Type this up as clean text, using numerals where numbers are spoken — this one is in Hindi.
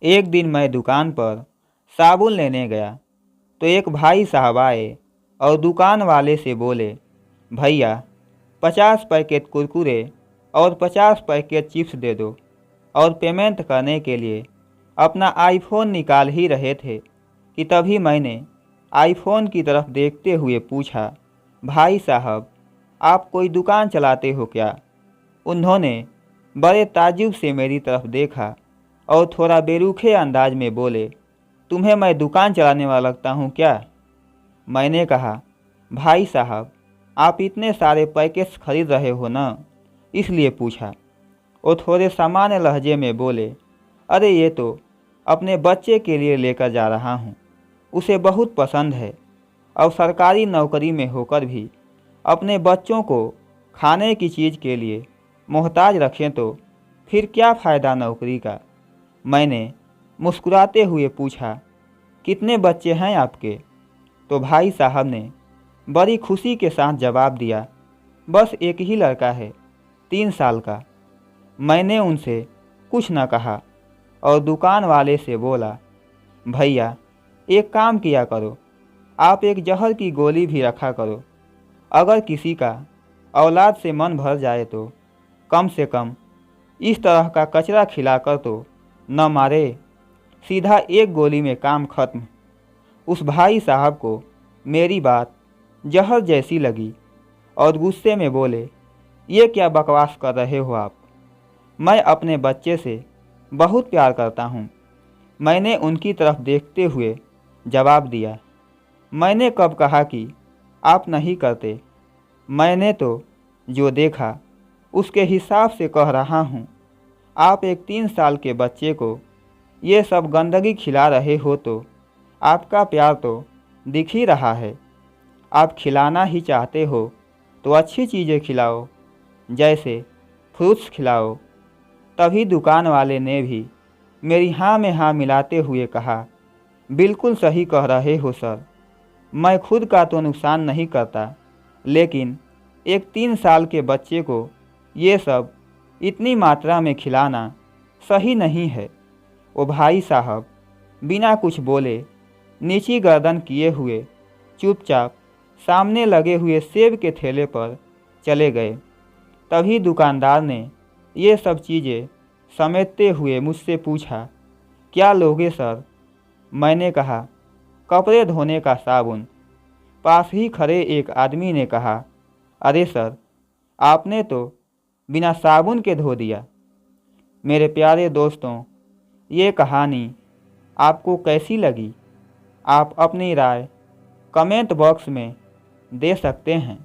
एक दिन मैं दुकान पर साबुन लेने गया तो एक भाई साहब आए और दुकान वाले से बोले, भैया 50 पैकेट कुरकुरे और 50 पैकेट चिप्स दे दो। और पेमेंट करने के लिए अपना आईफोन निकाल ही रहे थे कि तभी मैंने आईफोन की तरफ देखते हुए पूछा, भाई साहब आप कोई दुकान चलाते हो क्या? उन्होंने बड़े ताज्जुब से मेरी तरफ देखा और थोड़ा बेरुखे अंदाज में बोले, तुम्हें मैं दुकान चलाने वाला लगता हूँ क्या? मैंने कहा, भाई साहब आप इतने सारे पैकेट्स खरीद रहे हो ना, इसलिए पूछा। वो थोड़े सामान्य लहजे में बोले, अरे ये तो अपने बच्चे के लिए लेकर जा रहा हूँ, उसे बहुत पसंद है और सरकारी नौकरी में होकर भी अपने बच्चों को खाने की चीज़ के लिए मोहताज रखें तो फिर क्या फ़ायदा नौकरी का। मैंने मुस्कुराते हुए पूछा, कितने बच्चे हैं आपके? तो भाई साहब ने बड़ी खुशी के साथ जवाब दिया, बस एक ही लड़का है, 3 साल का। मैंने उनसे कुछ न कहा और दुकान वाले से बोला, भैया एक काम किया करो, आप एक जहर की गोली भी रखा करो। अगर किसी का औलाद से मन भर जाए तो कम से कम इस तरह का कचरा खिलाकर तो न मारे। सीधा एक गोली में काम खत्म। उस भाई साहब को मेरी बात जहर जैसी लगी और गुस्से में बोले, ये क्या बकवास कर रहे हो आप? मैं अपने बच्चे से बहुत प्यार करता हूँ। मैंने उनकी तरफ देखते हुए जवाब दिया, मैंने कब कहा कि आप नहीं करते? मैंने तो जो देखा उसके हिसाब से कह रहा हूँ। आप एक 3 साल के बच्चे को ये सब गंदगी खिला रहे हो तो आपका प्यार तो दिख ही रहा है। आप खिलाना ही चाहते हो तो अच्छी चीज़ें खिलाओ, जैसे फ्रूट्स खिलाओ। तभी दुकान वाले ने भी मेरी हाँ में हाँ मिलाते हुए कहा, बिल्कुल सही कह रहे हो सर, मैं खुद का तो नुकसान नहीं करता, लेकिन एक 3 साल के बच्चे को ये सब इतनी मात्रा में खिलाना सही नहीं है। वो भाई साहब बिना कुछ बोले नीची गर्दन किए हुए चुपचाप सामने लगे हुए सेब के ठेले पर चले गए। तभी दुकानदार ने ये सब चीज़ें समेटते हुए मुझसे पूछा, क्या लोगे सर? मैंने कहा, कपड़े धोने का साबुन। पास ही खड़े एक आदमी ने कहा, अरे सर आपने तो बिना साबुन के धो दिया। मेरे प्यारे दोस्तों, ये कहानी आपको कैसी लगी? आप अपनी राय कमेंट बॉक्स में दे सकते हैं।